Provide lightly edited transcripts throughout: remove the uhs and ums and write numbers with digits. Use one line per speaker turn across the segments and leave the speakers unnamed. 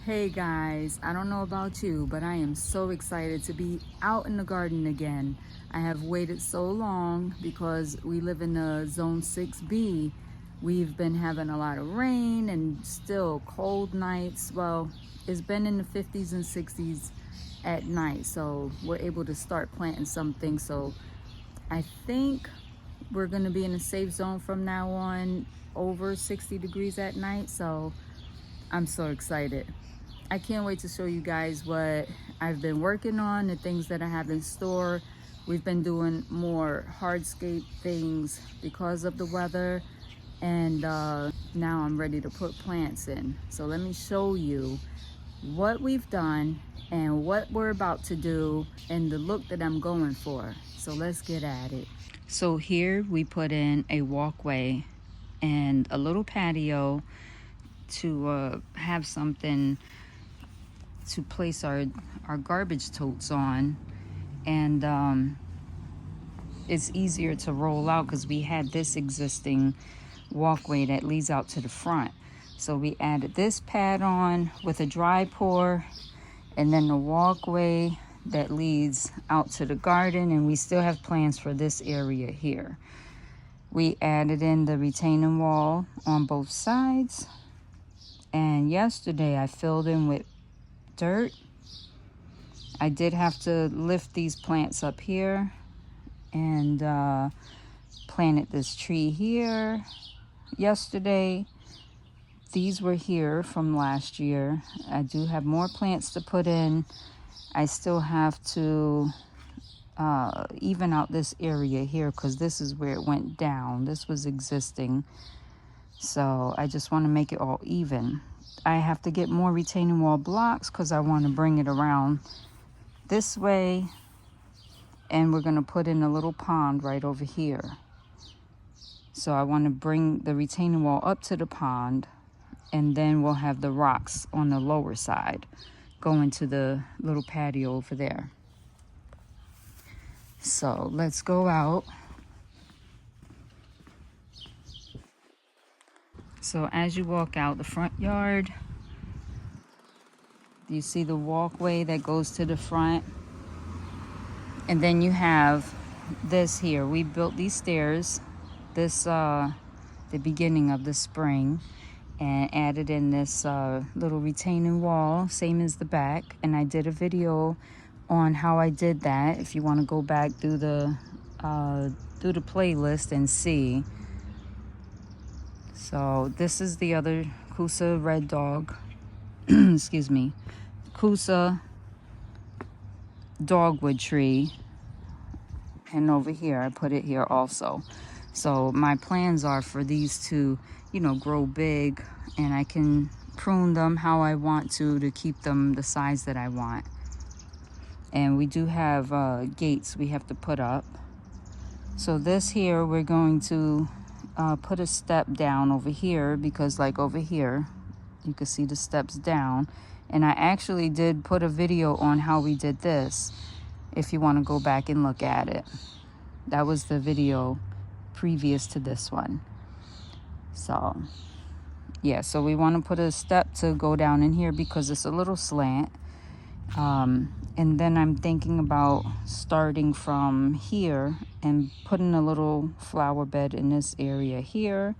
Hey guys, I don't know about you, but I am so excited to be out in the garden again. I have waited so long because we live in the zone 6B. We've been having a lot of rain and still cold nights. Well, it's been in the 50s and 60s at night, so we're able to start planting something. So I think we're going to be in a safe zone from now on, over 60 degrees at night. So I'm so excited. I can't wait to show you guys what I've been working on, the things that I have in store. We've been doing more hardscape things because of the weather, and now I'm ready to put plants in. So let me show you what we've done and what we're about to do and the look that I'm going for. So let's get at it. So here we put in a walkway and a little patio to have something to place our garbage totes on, and it's easier to roll out because we had this existing walkway that leads out to the front. So we added this pad on with a dry pour, and then the walkway that leads out to the garden, and we still have plans for this area here. We added in the retaining wall on both sides, and yesterday I filled in with dirt. I did have to lift these plants up here and planted this tree here yesterday. These were here from last year. I do have more plants to put in. I still have to even out this area here because this is where it went down. This was existing. So I just want to make it all even. I have to get more retaining wall blocks because I want to bring it around this way, and we're going to put in a little pond right over here. So I want to bring the retaining wall up to the pond, and then we'll have the rocks on the lower side going to the little patio over there. So let's go out. So as you walk out the front yard, you see the walkway that goes to the front, and then you have this here. We built these stairs this the beginning of the spring, and added in this little retaining wall, same as the back, and I did a video on how I did that if you want to go back through the playlist and see. So this is the other Kousa red dog excuse me, Kousa dogwood tree, and over here I put it here also. So my plans are for these to, grow big, and I can prune them how I want to keep them the size that I want. And we do have gates we have to put up. So this here, we're going to put a step down over here, because like over here, you can see the steps down. And I actually did put a video on how we did this, if you want to go back and look at it. That was the video previous to this one. So yeah, so we want to put a step to go down in here because it's a little slant. And then I'm thinking about starting from here and putting a little flower bed in this area here.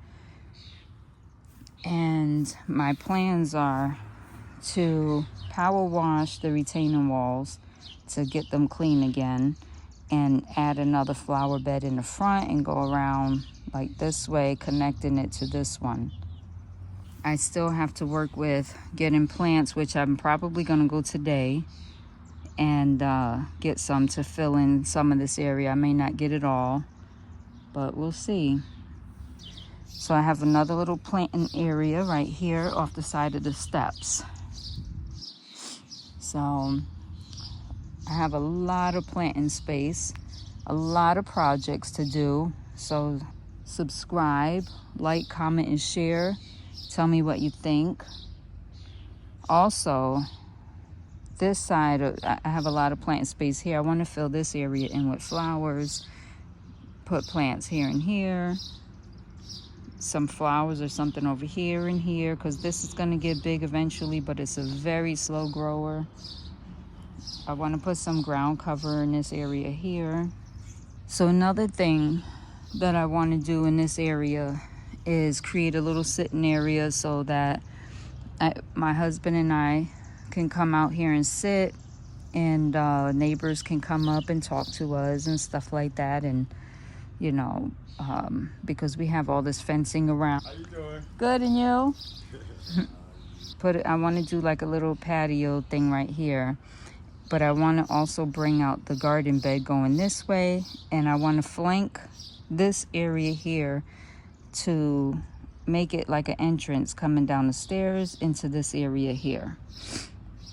And my plans are to power wash the retaining walls to get them clean again, and add another flower bed in the front and go around like this way, connecting it to this one. I still have to work with getting plants, which I'm probably going to go today and get some to fill in some of this area. I may not get it all, but we'll see. So I have another little planting area right here off the side of the steps. So I have a lot of planting space, a lot of projects to do. So subscribe, like, comment, and share. Tell me what you think. Also, this side, I have a lot of plant space here. I want to fill this area in with flowers, put plants here and here. some flowers or something over here and here, because this is going to get big eventually, but it's a very slow grower. I want to put some ground cover in this area here. So another thing that I want to do in this area is create a little sitting area so that my husband and I can come out here and sit, and neighbors can come up and talk to us and stuff like that. And you know, because we have all this fencing around.
How you doing?
Good, and you? I want to do like a little patio thing right here, but I want to also bring out the garden bed going this way, and I want to flank this area here to make it like an entrance coming down the stairs into this area here.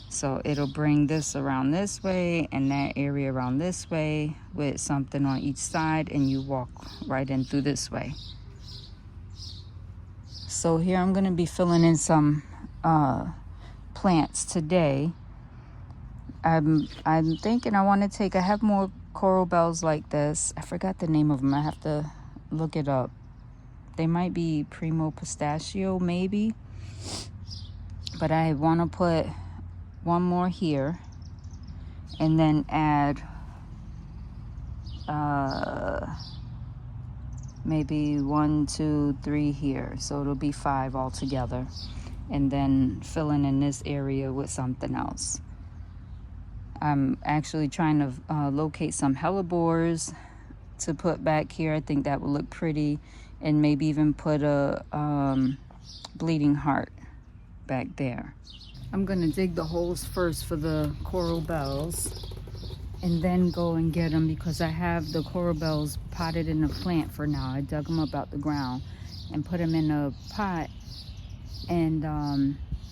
So it'll bring this around this way and that area around this way with something on each side, and you walk right in through this way. So here I'm going to be filling in some plants today. I'm thinking I have more coral bells like this. I forgot the name of them. I have to look it up. They might be Primo Pistachio maybe. But I want to put one more here and then add maybe 1, 2, 3 here, so it'll be 5 altogether, and then filling in this area with something else. I'm actually trying to locate some hellebores to put back here. I think that would look pretty, and maybe even put a bleeding heart back there. I'm gonna dig the holes first for the coral bells and then go and get them, because I have the coral bells potted in a plant for now. I dug them up out the ground and put them in a pot, and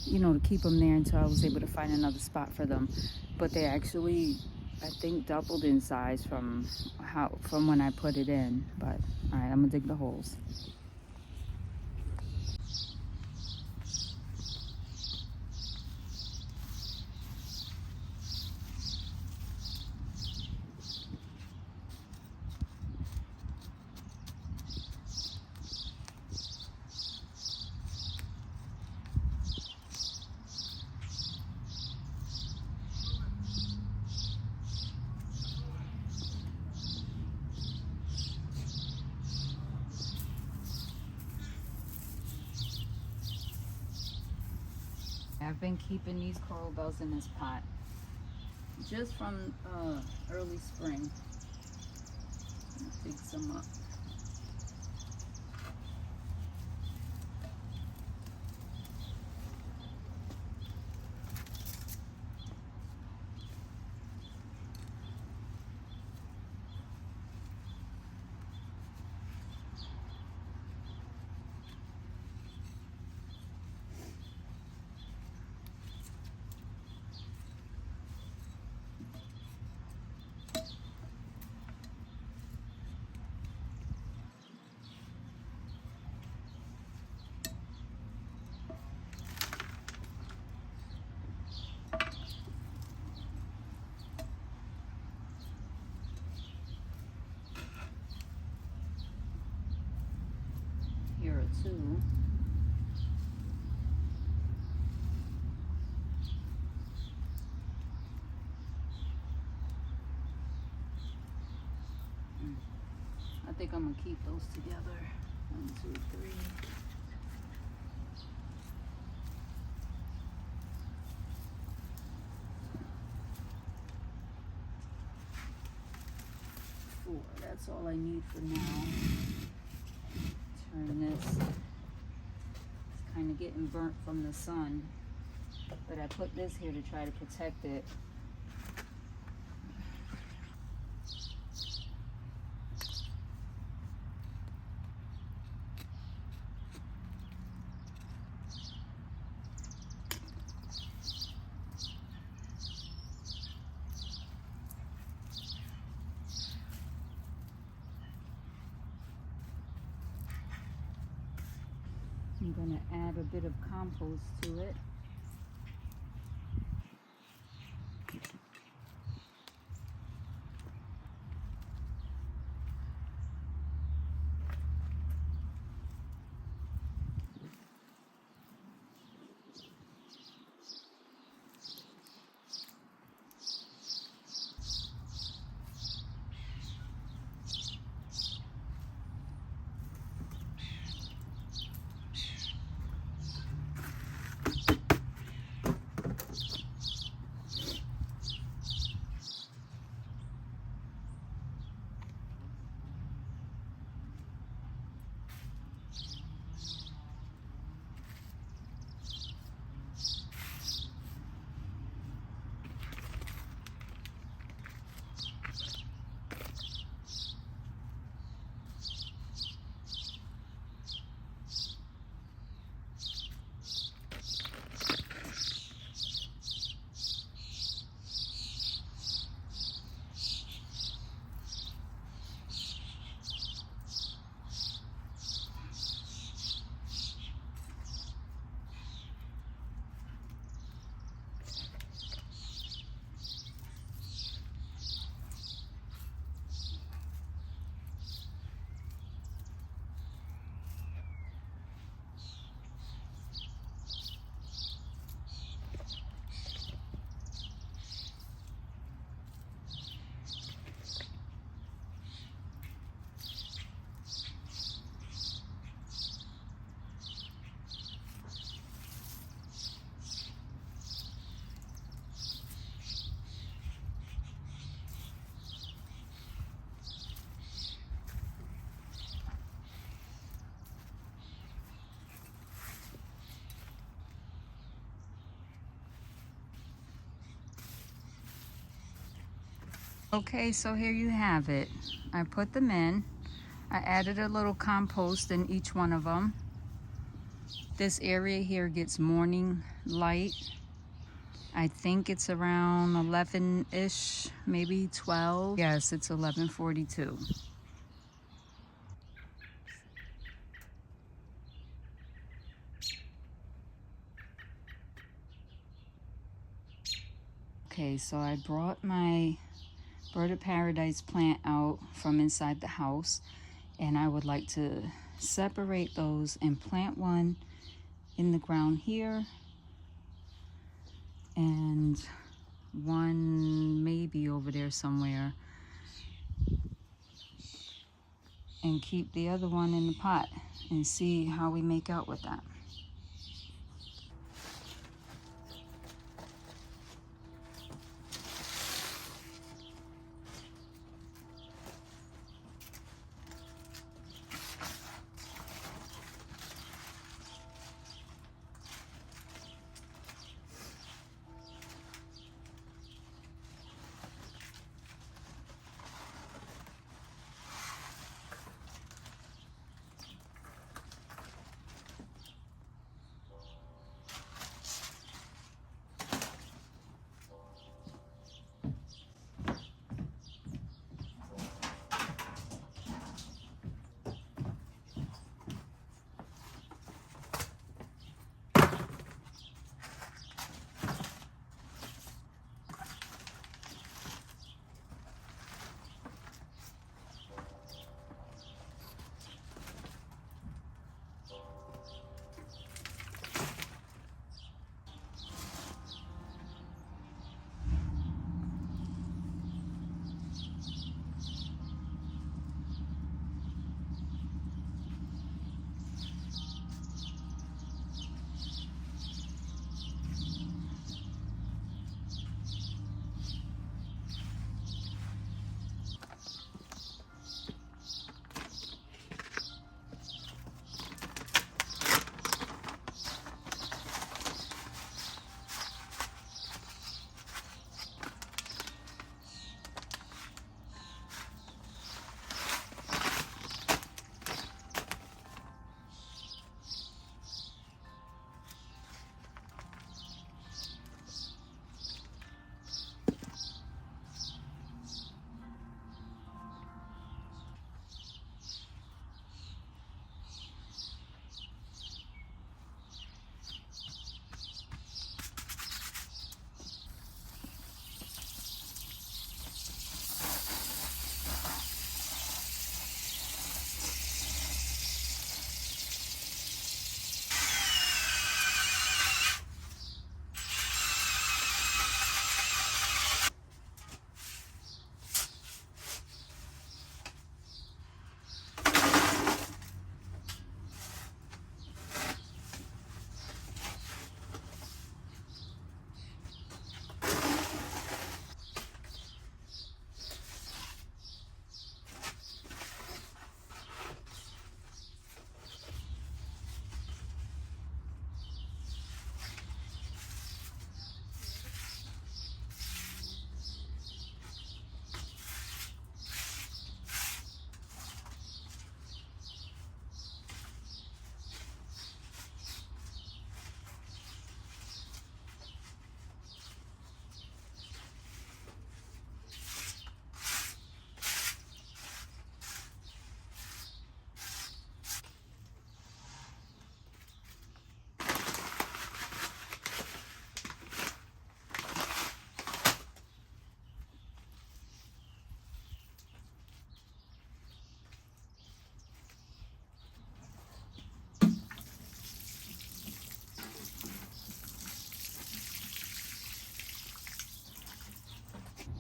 you know, to keep them there until I was able to find another spot for them. But they actually, I think, doubled in size from when I put it in. But all right, I'm gonna dig the holes. I've been keeping these coral bells in this pot just from early spring. Let's dig some up. Here are 2. I think I'm gonna keep those together. 1, 2, 3. That's all I need for now. Turn this. It's kind of getting burnt from the sun, but I put this here to try to protect it. I'm going to add a bit of compost to it. Okay, so here you have it. I put them in. I added a little compost in each one of them. This area here gets morning light. I think it's around 11-ish, maybe 12. Yes, it's 11:42. Okay, so I brought my Bird of Paradise plant out from inside the house, and I would like to separate those and plant one in the ground here and one maybe over there somewhere, and keep the other one in the pot and see how we make out with that.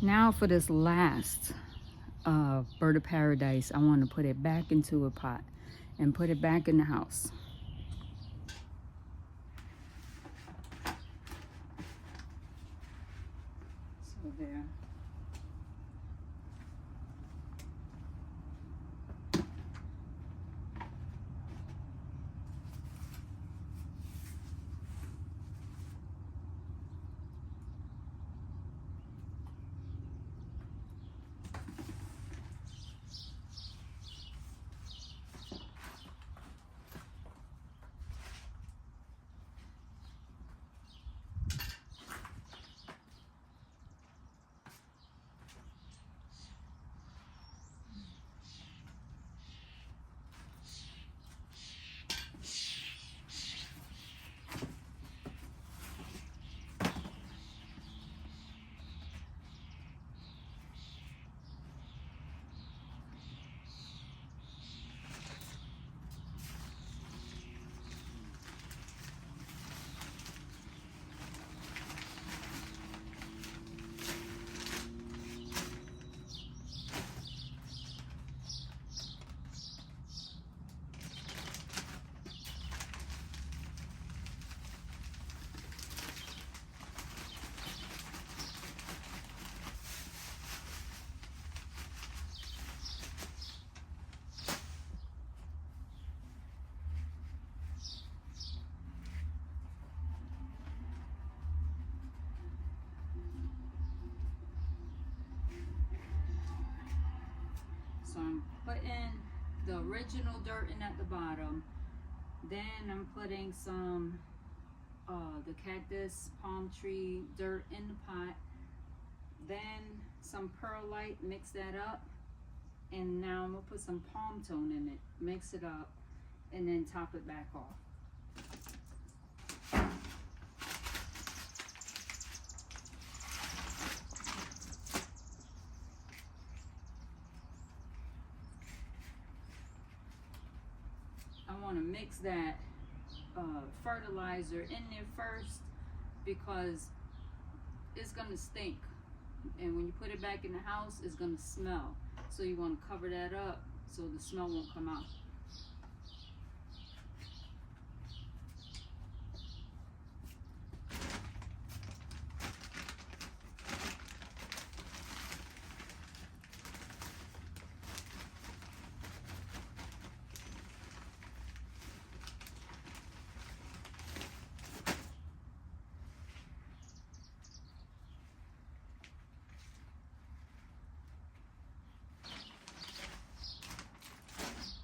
Now for this last Bird of Paradise, I want to put it back into a pot and put it back in the house. So there. putting the original dirt in at the bottom. Then I'm putting some the cactus palm tree dirt in the pot. Then some perlite, mix that up. And now I'm gonna put some palm tone in it, mix it up, and then top it back off. I want to mix that fertilizer in there first because it's going to stink, and when you put it back in the house it's going to smell, so you want to cover that up so the smell won't come out.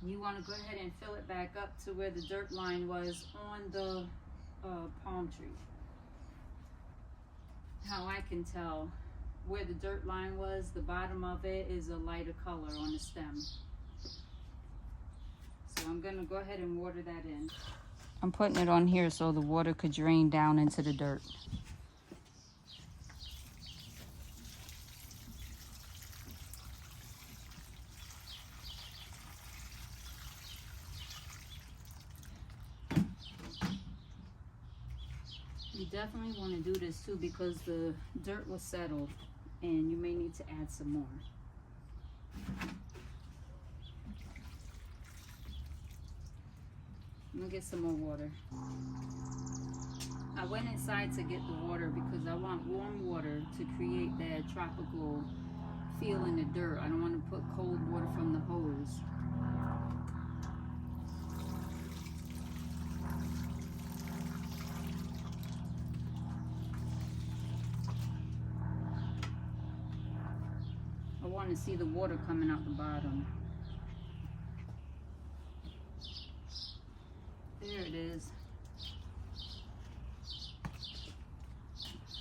You want to go ahead and fill it back up to where the dirt line was on the palm tree. How I can tell where the dirt line was, the bottom of it is a lighter color on the stem. So I'm going to go ahead and water that in. I'm putting it on here so the water could drain down into the dirt. You definitely want to do this too because the dirt will settle and you may need to add some more. I'm gonna get some more water. I went inside to get the water because I want warm water to create that tropical feel in the dirt. I don't want to put cold water from the hose. I want to see the water coming out the bottom. There it is.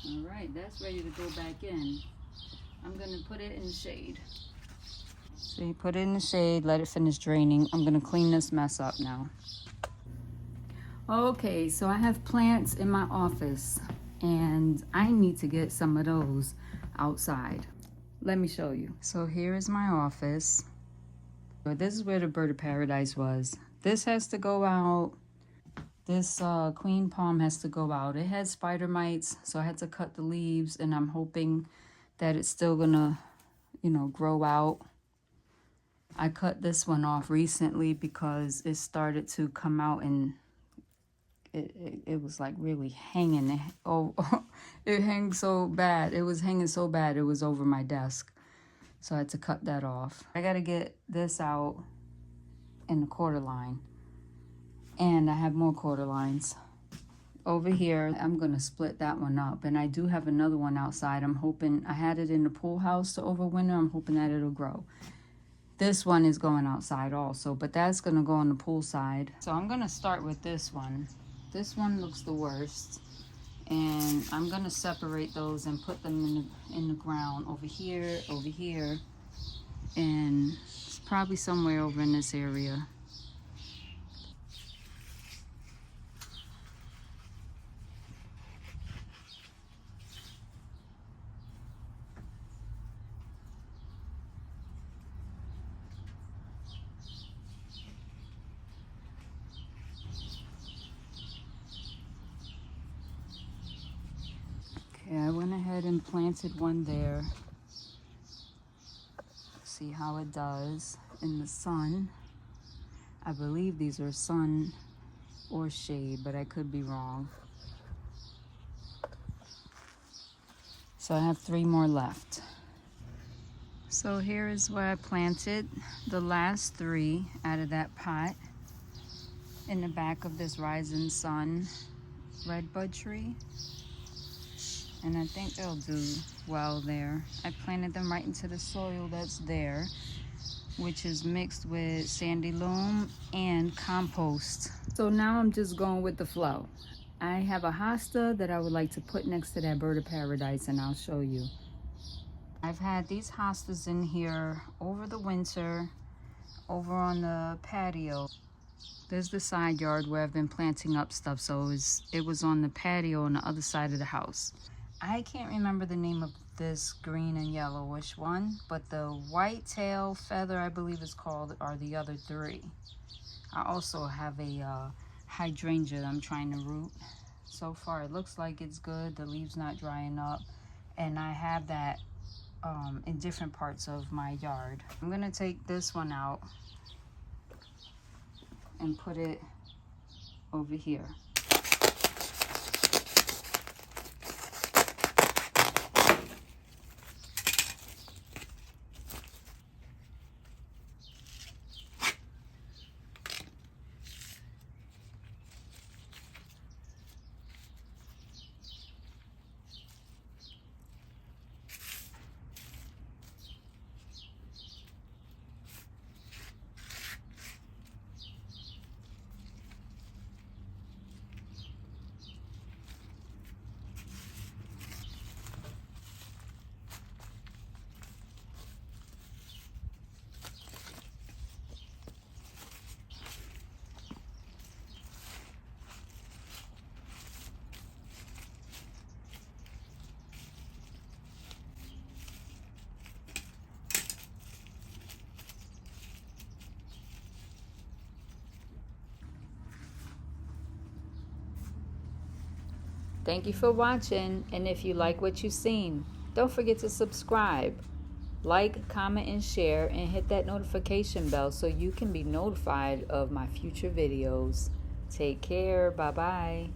All right, that's ready to go back in. I'm gonna put it in the shade. So you put it in the shade, let it finish draining. I'm gonna clean this mess up now. Okay, so I have plants in my office and I need to get some of those outside. Let me show you. So here is my office. This is where the bird of paradise was. This has to go out. This queen palm has to go out. It had spider mites, so I had to cut the leaves, and I'm hoping that it's still gonna, grow out. I cut this one off recently because it started to come out and it was like really hanging. Oh, it hangs so bad. It was hanging so bad it was over my desk. So I had to cut that off. I gotta get this out in the quarter line. And I have more quarter lines. Over here, I'm gonna split that one up. And I do have another one outside. I'm hoping, I had it in the pool house to overwinter. I'm hoping that it'll grow. This one is going outside also, but that's gonna go on the pool side. So I'm gonna start with this one. This one looks the worst. And I'm gonna separate those and put them in the ground over here, and it's probably somewhere over in this area. Okay, I went ahead and planted one there. See how it does in the sun. I believe these are sun or shade, but I could be wrong. So I have 3 more left. So here is where I planted the last 3 out of that pot in the back of this rising sun redbud tree. And I think they'll do well there. I planted them right into the soil that's there. which is mixed with sandy loam and compost. So now I'm just going with the flow. I have a hosta that I would like to put next to that bird of paradise, and I'll show you. I've had these hostas in here over the winter, over on the patio. There's the side yard where I've been planting up stuff, so it was on the patio on the other side of the house. I can't remember the name of this green and yellowish one, but the white-tail feather, I believe it's called, are the other three. I also have a hydrangea that I'm trying to root. So far it looks like it's good, the leaves not drying up, and I have that in different parts of my yard. I'm gonna take this one out and put it over here. Thank you for watching, and if you like what you've seen, don't forget to subscribe, like, comment, and share, and hit that notification bell so you can be notified of my future videos. Take care. Bye-bye.